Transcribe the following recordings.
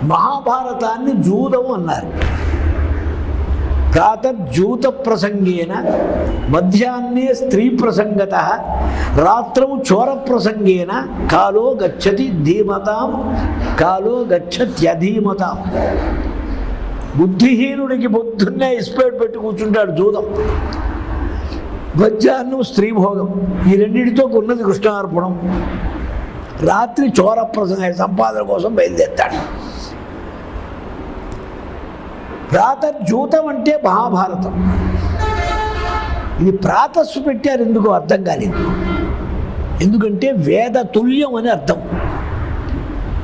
మహాభారతాన్ని జూదం అన్నారు. ప్రాతర్జూత ప్రసంగేన, మధ్యాహ్నే స్త్రీ ప్రసంగత, రాత్రౌ చోర ప్రసంగేన కాలో గచ్చతి ధీమతాం కాలో గచ్చత్యధీమతాం. బుద్ధిహీనుడికి పొద్దున్నే ఇస్పేట్ పెట్టి కూర్చుంటాడు జూదం, మధ్యాహ్నం స్త్రీభోగం, ఈ రెండింటితో ఉన్నది కృష్ణార్పణం. రాత్రి చోర ప్రసంగ సంపాదన కోసం బయలుదేరుతాడు. ప్రాతర్జూతం అంటే మహాభారతం. ఇది ప్రాతస్సు పెట్టారు, ఎందుకు అర్థం కాలేదు. ఎందుకంటే వేదతుల్యం అని అర్థం.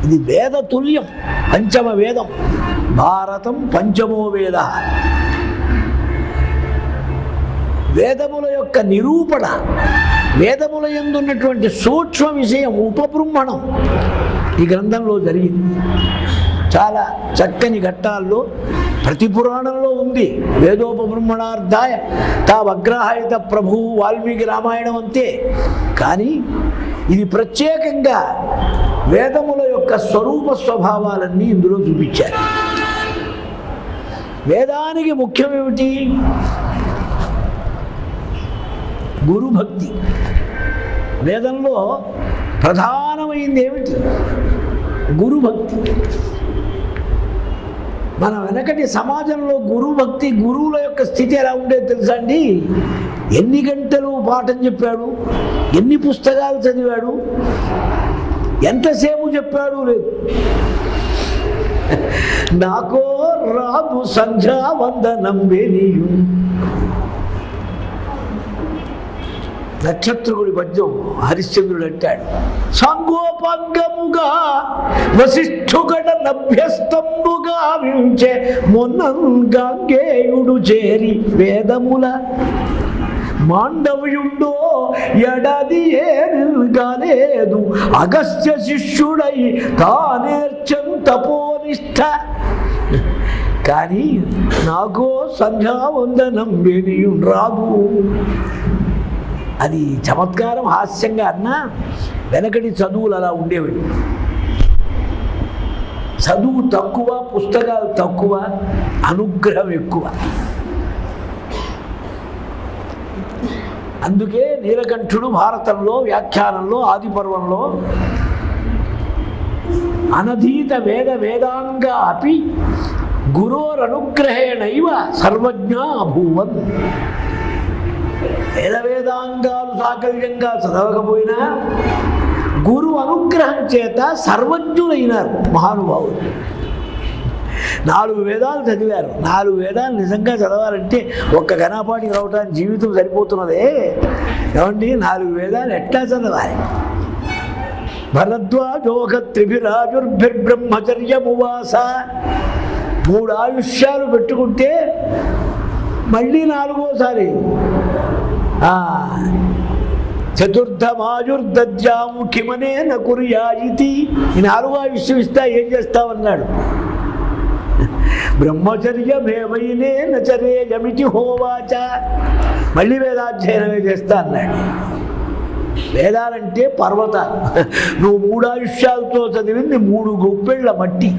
ఇది వేదతుల్యం, పంచమ వేదం. భారతం పంచమో వేద. వేదముల యొక్క నిరూపణ, వేదముల యందున్నటువంటి సూక్ష్మ విషయం, ఉపబృంహణం ఈ గ్రంథంలో జరిగింది. చాలా చక్కని ఘట్టాల్లో ప్రతి పురాణంలో ఉంది. వేదోపబ్రహ్మణార్థాయ తావగ్రహాయత ప్రభు వాల్మీకి రామాయణం అంతే. కానీ ఇది ప్రత్యేకంగా వేదముల యొక్క స్వరూప స్వభావాలన్నీ ఇందులో చూపించారు. వేదానికి ముఖ్యమేమిటి? గురుభక్తి. వేదంలో ప్రధానమైంది ఏమిటి? గురుభక్తి. మన వెనకటి సమాజంలో గురుభక్తి, గురువుల యొక్క స్థితి ఎలా ఉండేది తెలుసా అండి? ఎన్ని గంటలు పాఠం చెప్పాడు, ఎన్ని పుస్తకాలు చదివాడు, ఎంతసేపు చెప్పాడు లేదు. నాకో రాదు సంధ్యావందనం వేణియు. నక్షత్రుడి పద్యం హరిశ్చంద్రుడు అంటాడు, సాంగోపాంగముగా వశిష్ఠుగడ నభ్యస్తంబుగా వించే మొన్నంగేయుడు చేరి వేదముల మాండవ్యుండో ఎడది ఏనిల్గాలేదు అగస్త్య శిష్యుడై తానేర్చం తపోనిష్ట. కానీ నాకో సంధ్యావందనం వేణియు రాదు. అది చమత్కారం, హాస్యంగా అన్నా వెనకటి చదువులు అలా ఉండేవి. చదువు తక్కువ, పుస్తకాలు తక్కువ, అనుగ్రహం ఎక్కువ. అందుకే నీలకంఠుడు భారతంలో వ్యాఖ్యానంలో ఆదిపర్వంలో అనధీత వేద వేదాంగ అపి గురోరనుగ్రహేణైవ సర్వజ్ఞ అభూవన్. వేద వేదాంగాలు సాకల్యంగా చదవకపోయినా గురు అనుగ్రహం చేత సర్వజ్ఞులైనారు మహానుభావులు. 4 వేదాలు చదివారు. 4 వేదాలు నిజంగా చదవాలంటే ఒక్క ఘనపాటికి రావటానికి జీవితం సరిపోతున్నదే. ఏమండి, 4 వేదాలు ఎట్లా చదవాలి? భరద్వాజోగ త్రిభిరాజుర్భిర్బ్రహ్మచర్యమువాస. 3 ఆయుష్యాలు పెట్టుకుంటే మళ్ళీ 4వసారి చతుర్థమాయుర్దజ్జాము కిమనే నకుర్యాయితి. ఈ 4వ ఆయుష్యం ఇస్తా ఏం చేస్తావన్నాడు. బ్రహ్మచర్యమేవైనే నచరేయమితి హోవాచ. మళ్ళీ వేదాధ్యయనమే చేస్తా అన్నాడు. వేదాలంటే పర్వతాలు. నువ్వు 3 ఆయుష్యాలతో చదివింది 3 గుప్పెళ్ళ మట్టి.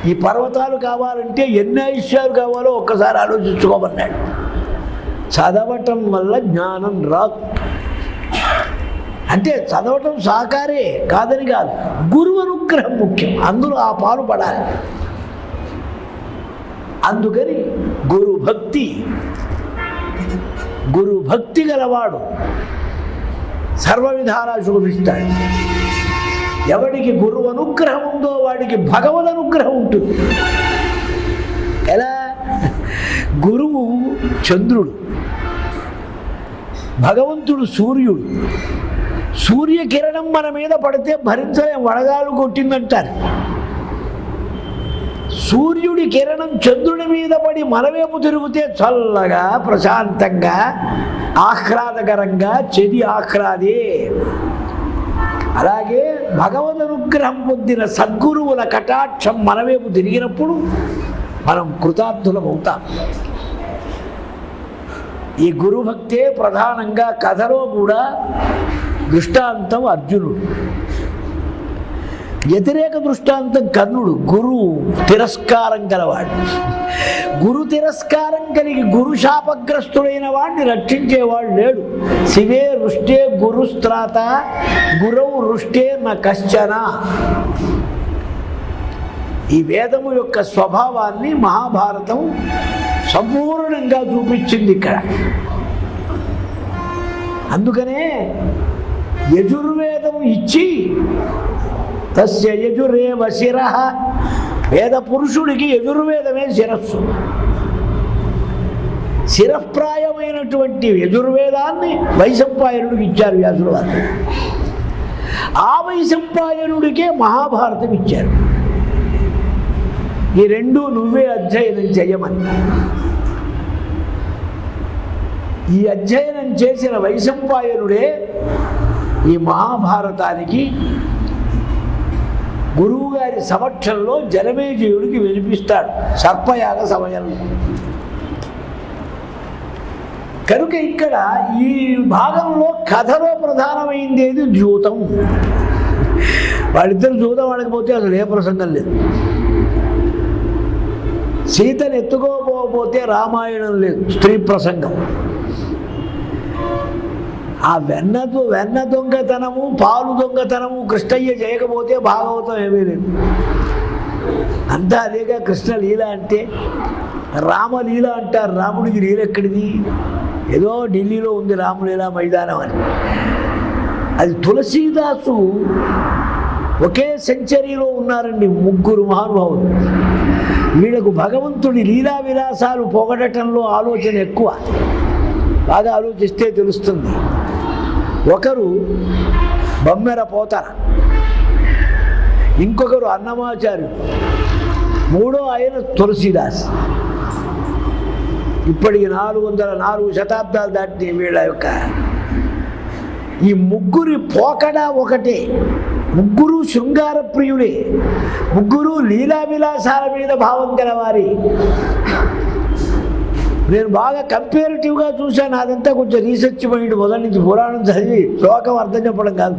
ఈ పర్వతాలు కావాలంటే ఎన్ని ఆయుష్యాలు కావాలో ఒక్కసారి ఆలోచించుకోమన్నాడు. చదవటం వల్ల జ్ఞానం రాదు. అంటే చదవటం సాకారే కాదని కాదు, గురువు అనుగ్రహం ముఖ్యం. అందులో ఆ పాలు పడాలి. అందుకని గురు భక్తి గలవాడు సర్వ విధాలా శోభిస్తాడు. ఎవడికి గురువు అనుగ్రహం ఉందో వాడికి భగవద్ అనుగ్రహం ఉంటుంది. ఎలా? గురువు చంద్రుడు, భగవంతుడు సూర్యుడు. సూర్యకిరణం మన మీద పడితే భరించలేం, వడగాలు కొట్టిందంటారు. సూర్యుడి కిరణం చంద్రుడి మీద పడి మనవేపు తిరిగితే చల్లగా, ప్రశాంతంగా, ఆహ్లాదకరంగా, చెది ఆహ్లాదే. అలాగే భగవద్ అనుగ్రహం పొందిన సద్గురువుల కటాక్షం మనవేపు తిరిగినప్పుడు మనం కృతార్థులం అవుతాం. ఈ గురుభక్తే ప్రధానంగా కథలో కూడా దృష్టాంతం అర్జునుడు. వ్యతిరేక దృష్టాంతం కర్ణుడు, గురువు తిరస్కారం గలవాడు. గురు తిరస్కారం కలిగి గురు శాపగ్రస్తుడైన వాడిని రక్షించేవాడు లేడు. శివే రుష్టే గురుస్త్రాత గురవు రుష్టే న కశ్చన. ఈ వేదము యొక్క స్వభావాన్ని మహాభారతం సంపూర్ణంగా చూపించింది ఇక్కడ. అందుకనే యజుర్వేదం ఇచ్చి తస్య యజురేవ శిరః, వేద పురుషుడికి యజుర్వేదమే శిరస్సు. శిరప్రాయమైనటువంటి యజుర్వేదాన్ని వైశంపాయనుడికి ఇచ్చారు వ్యాసుల వారు. ఆ వైశంపాయనుడికే మహాభారతం ఇచ్చారు. ఈ రెండు నువ్వే అధ్యయనం చేయమని. ఈ అధ్యయనం చేసిన వైశంపాయనుడే ఈ మహాభారతానికి గురువుగారి సమక్షంలో జనమేజయుడికి వినిపిస్తాడు సర్పయాగ సమయంలో. కనుక ఇక్కడ ఈ భాగంలో కథలో ప్రధానమైంది ఏది? జూతం. వాళ్ళిద్దరు జూతం ఆడకపోతే అసలు ఏ ప్రసంగం లేదు. సీతను ఎత్తుకోపోతే రామాయణం లేదు, స్త్రీ ప్రసంగం. ఆ వెన్న దొంగతనము, పాలు దొంగతనము కృష్ణయ్య చేయకపోతే భాగవతం ఏమీ లేదు. అంతా అదేగా కృష్ణ లీల అంటే. రామలీల అంటారు. రాముడికి లీల ఎక్కడిది? ఏదో ఢిల్లీలో ఉంది రామలీల మైదానం అని. అది తులసీదాసు ఒకే సెంచరీలో ఉన్నారండి ముగ్గురు మహానుభావులు. వీళ్ళకు భగవంతుడి లీలా విలాసాలు పొగడటంలో ఆలోచన ఎక్కువ. బాగా ఆలోచిస్తే తెలుస్తుంది. ఒకరు బొమ్మెర పోతన, ఇంకొకరు అన్నమాచార్యుడు, మూడో ఆయన తులసీదాస్. ఇప్పటికి 404 శతాబ్దాలు దాటి వీళ్ళ యొక్క ఈ ముగ్గురి పోకడ ఒకటే. ముగ్గురు శృంగార ప్రియులే, ముగ్గురు లీలా విలాసాల మీద భావం గలవారి. నేను బాగా కంపేరిటివ్గా చూశాను. అదంతా కొంచెం రీసెర్చ్ మైండ్. మొదటి నుంచి పురాణం చదివి శ్లోకం అర్థం చెప్పడం కాదు.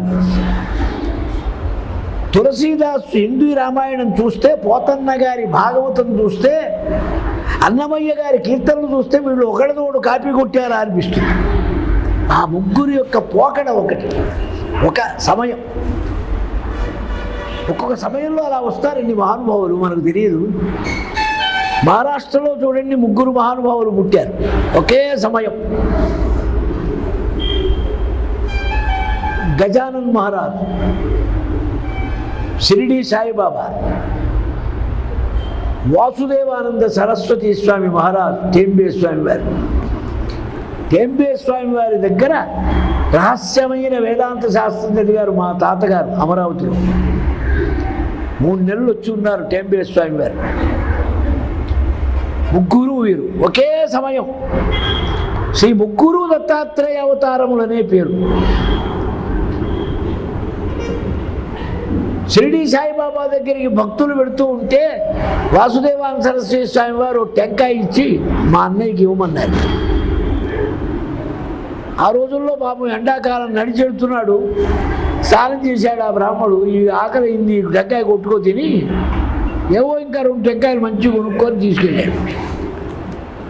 తులసీదాస్ హిందూ రామాయణం చూస్తే, పోతన్న గారి భాగవతం చూస్తే, అన్నమయ్య గారి కీర్తనలు చూస్తే వీళ్ళు ఒకరితోడు కాపీ కొట్టారా అనిపిస్తుంది. ఆ ముగ్గురు యొక్క పోకడ ఒకటి. ఒక సమయం, ఒక్కొక్క సమయంలో అలా వస్తారండి మహానుభావులు, మనకు తెలియదు. మహారాష్ట్రలో చూడండి, ముగ్గురు మహానుభావులు పుట్టారు ఒకే సమయం. గజానన్ మహారాజ్, షిరిడి సాయిబాబా, వాసుదేవానంద సరస్వతి స్వామి మహారాజ్, టెంబే స్వామి వారు. టెంబే స్వామి వారి దగ్గర రహస్యమైన వేదాంత శాస్త్రం చదివారు మా తాతగారు అమరావతిలో. 3 నెలలు వచ్చి ఉన్నారు టెంబే స్వామి వారు. ముగ్గురు వీరు ఒకే సమయం. శ్రీ ముగ్గురు దత్తాత్రేయ అవతారములనే పేరు. షిరిడి సాయిబాబా దగ్గరికి భక్తులు పెడుతూ ఉంటే వాసుదేవానంద సరస్వతి స్వామి వారు టెంకాయ ఇచ్చి మా అన్నయ్యకి ఇవ్వమన్నారు. ఆ రోజుల్లో పాపం ఎండాకాలం నడిచెడుతున్నాడు, స్నానం చేశాడు ఆ బ్రాహ్మడు. ఈ ఆకలి అయింది, టెంకాయ కొట్టుకో తిని ఏవో ఇంకా 2 టెంకాయలు మంచిగా కొనుక్కొని తీసుకెళ్ళాడు.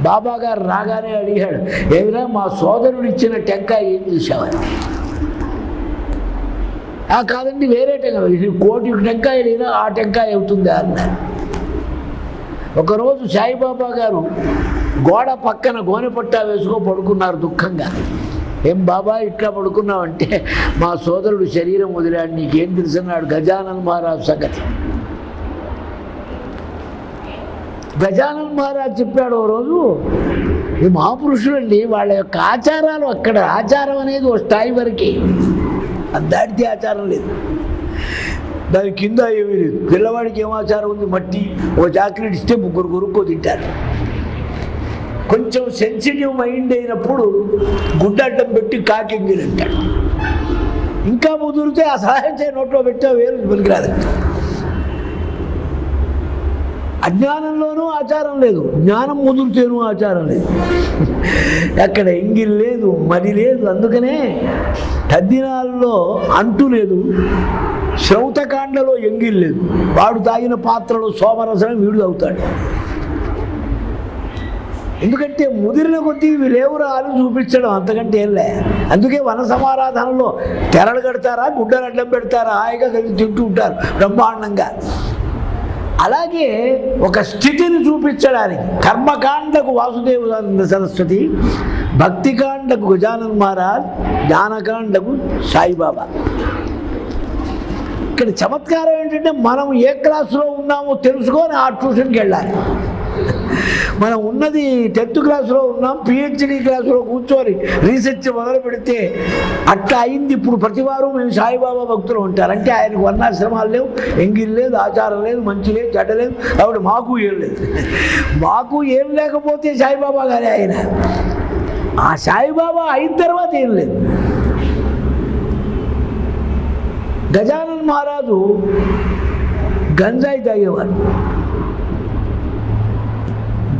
బాబా గారు రాగానే అడిగాడు, ఏమిరా మా సోదరుడు ఇచ్చిన టెంకాయ ఏం చేశావని. కాదండి వేరే టెంకాయ, 1 కోటి టెంకాయలు అయినా ఆ టెంకాయ అవుతుందా అన్నారు. ఒకరోజు సాయిబాబా గారు గోడ పక్కన గోనె పట్టా వేసుకో పడుకున్నారు దుఃఖంగా. ఏం బాబా ఇట్లా పడుకున్నావంటే, మా సోదరుడు శరీరం వదిలాడు, నీకేం తెలుసున్నాడు గజానన్ మహారాజ్ సంగతి. గజానన్ మహారాజ్ చెప్పాడు ఓ రోజు, ఈ మహాపురుషులండి వాళ్ళ యొక్క ఆచారాలు అక్కడ. ఆచారం అనేది ఓ స్థాయి వరకే, అది దాటితే ఆచారం లేదు. దాని కింద ఏమీ లేదు. పిల్లవాడికి ఏం ఆచారం ఉంది? మట్టి ఓ చాక్లెట్ ఇస్తే 3 కొనుక్కో తింటారు. కొంచెం సెన్సిటివ్ మైండ్ అయినప్పుడు గుడ్డడ్డం పెట్టి కాకింగిల్ అంటాడు. ఇంకా ముదిరితే ఆ సహాయం చేయ నోట్లో పెట్టే వేలు పనికిరాదు. అజ్ఞానంలోనూ ఆచారం లేదు, జ్ఞానం ముదురుతేనూ ఆచారం లేదు. అక్కడ ఎంగిల్ లేదు, మది లేదు. అందుకనే తద్దినాల్లో అంటు లేదు, శ్రౌతకాండలో ఎంగిల్ లేదు. వాడు తాగిన పాత్రలో సోమరసనం వీడు తాగుతాడు. ఎందుకంటే ముదిరిన కొద్దీ వీళ్ళెవరు అని చూపించడం, అంతకంటే ఏంలే. అందుకే వన సమారాధనలో తెరలు కడతారా, గుడ్డలు అడ్డం పెడతారా, హాయిగా కలిసి తింటూ ఉంటారు బ్రహ్మాండంగా. అలాగే ఒక స్థితిని చూపించడానికి కర్మకాండకు వాసుదేవానంద సరస్వతి, భక్తికాండకు గజానన్ మహారాజ్, జ్ఞానకాండకు సాయిబాబా. ఇక్కడ చమత్కారం ఏంటంటే మనం ఏ క్లాసులో ఉన్నామో తెలుసుకొని ఆ ట్యూషన్కి వెళ్ళాలి. మనం ఉన్నది 10th క్లాసులో ఉన్నాం, PhD క్లాసులో కూర్చొని రీసెర్చ్ మొదలు పెడితే అట్లా అయింది. ఇప్పుడు ప్రతివారు మేము సాయిబాబా భక్తులు ఉంటారు. అంటే ఆయనకు వర్ణాశ్రమాలు లేవు, ఎంగిల్ లేదు, ఆచారం లేదు, మంచి లేదు, చెడ్డ లేదు. కాబట్టి మాకు ఏం లేదు. మాకు ఏం లేకపోతే సాయిబాబా గారే ఆయన. ఆ సాయిబాబా అయిన తర్వాత ఏం లేదు. గజానన్ మహారాజు గంజాయి తాగేవారు.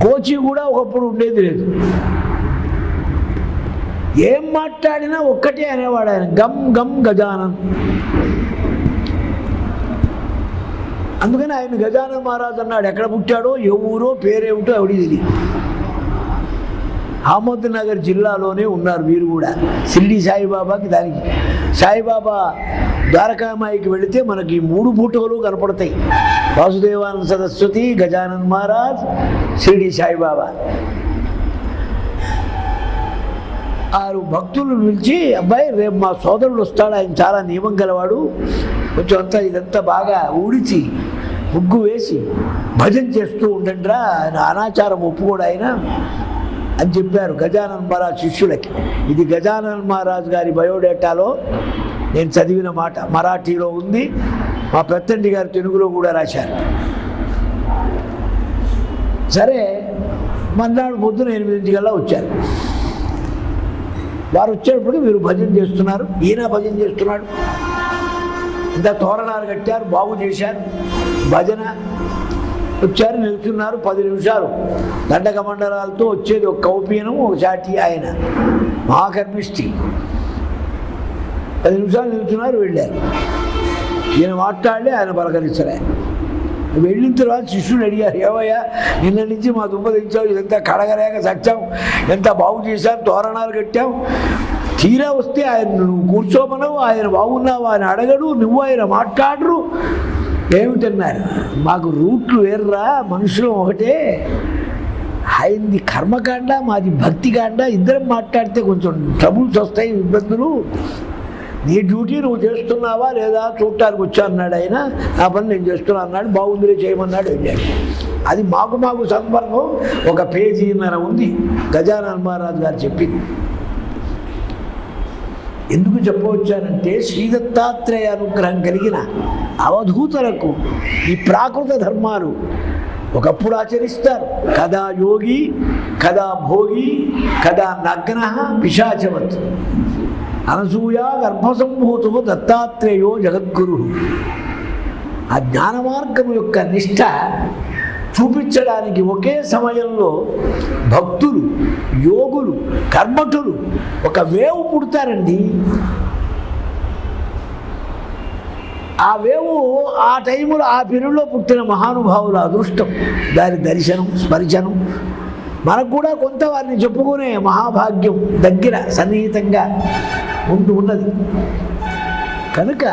కోచి కూడా ఒకప్పుడు ఉండేది లేదు. ఏం మాట్లాడినా ఒక్కటే అనేవాడు ఆయన, గమ్ గమ్ గజానన్. అందుకని ఆయన గజానన్ మహారాజు అన్నాడు. ఎక్కడ పుట్టాడో, ఏ ఊరో, పేరేమిటో ఎవడి తెలియదు. అహ్మద్నగర్ జిల్లాలోనే ఉన్నారు వీరు కూడా. షిరిడి సాయిబాబాకి, దానికి సాయిబాబా ద్వారకామాయికి వెళితే మనకి 3 ఫోటోలు కనపడతాయి. వాసుదేవానంద సరస్వతి, గజానన్ మహారాజ్, షిరిడి సాయిబాబా. 6 భక్తులు పిలిచి, అబ్బాయి రేపు మా సోదరుడు వస్తాడు, ఆయన చాలా నియమం గలవాడు, కొంచెం అంతా ఇదంతా బాగా ఊడిచి ముగ్గు వేసి భజన చేస్తూ ఉండండిరా, ఆయన అనాచారం ఒప్పుకోడు ఆయన అని చెప్పారు గజానన్ మహారాజ్ శిష్యులకి. ఇది గజానన్ మహారాజ్ గారి బయోడేటాలో నేను చదివిన మాట. మరాఠీలో ఉంది, మా పెద్దండి గారు తెలుగులో కూడా రాశారు. సరే, మర్నాడు పొద్దున 8 గంటల వచ్చారు. వారు వచ్చేటప్పటికి వీరు భజన చేస్తున్నారు, ఈయన భజన చేస్తున్నాడు. ఇంత తోరణాలు కట్టారు, బాగు చేశారు. భజన వచ్చారు, నిల్చున్నారు. 10 నిమిషాలు దండక మండలాలతో వచ్చేది ఒక కౌపీనం, ఒక చాటి. ఆయన మహాకర్మిష్టి. 10 నిమిషాలు నిల్చున్నారు, వెళ్ళారు. ఈయన మాట్లాడలే, ఆయన పలకరించలే. వెళ్ళిన తర్వాత శిష్యుడు అడిగారు, ఏమయ్యా నిన్న నుంచి మా దుంప తెచ్చావు, ఇదంతా కడగలేక చచ్చాం, ఎంత బాగు చేశాం, తోరణాలు కట్టాం. తీరా వస్తే ఆయన నువ్వు కూర్చోమనవు, ఆయన బాగున్నావు ఆయన అడగడు, నువ్వు ఆయన మాట్లాడరు. ఏమిటన్నారు, మాకు రూట్లు వేర్రా, మనుషులు ఒకటే. ఆయనది కర్మకాండ, మాది భక్తికాండ. ఇద్దరం మాట్లాడితే కొంచెం ట్రబుల్స్ వస్తాయి, ఇబ్బందులు. నీ డ్యూటీ నువ్వు చేస్తున్నావా లేదా చూడటానికి వచ్చా అన్నాడు ఆయన. నా పని నేను చేస్తున్నా అన్నాడు. బాగుందిలే చేయమన్నాడు, వెళ్ళాడు. అది మాకు సందర్భం 1 పేజీన్నర ఉంది గజానన్ మహారాజ్ గారు చెప్పింది. ఎందుకు చెప్పవచ్చానంటే, శ్రీదత్తాత్రేయ అనుగ్రహం కలిగిన అవధూతలకు ఈ ప్రాకృత ధర్మాలు ఒకప్పుడు ఆచరిస్తారు. కదా యోగి, కదా భోగి, కదా నగ్న పిశాచవత్. అనసూయ గర్భసంభూతో దత్తాత్రేయో జగద్గురు. ఆ జ్ఞాన మార్గం యొక్క నిష్ఠ చూపించడానికి ఒకే సమయంలో భక్తులు, యోగులు, కర్మఠులు ఒక వేవు పుడతారండి. ఆ వేవు ఆ టైములో, ఆ పీరియడ్లో పుట్టిన మహానుభావుల అదృష్టం, దాని దర్శనం, స్మరించనం. మనకు కూడా కొంత వారిని చెప్పుకునే మహాభాగ్యం దగ్గర సన్నిహితంగా ఉంటూ ఉన్నది. కనుక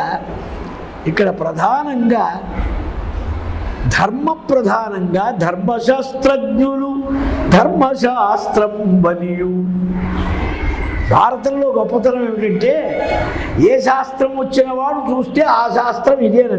ఇక్కడ ప్రధానంగా ధర్మప్రధానంగా ధర్మశాస్త్రజ్ఞులు, ధర్మశాస్త్రం బనియు. భారతంలో గొప్పతనం ఏమిటంటే, ఏ శాస్త్రం వచ్చిన వాడు చూస్తే ఆ శాస్త్రం ఇదేనండి.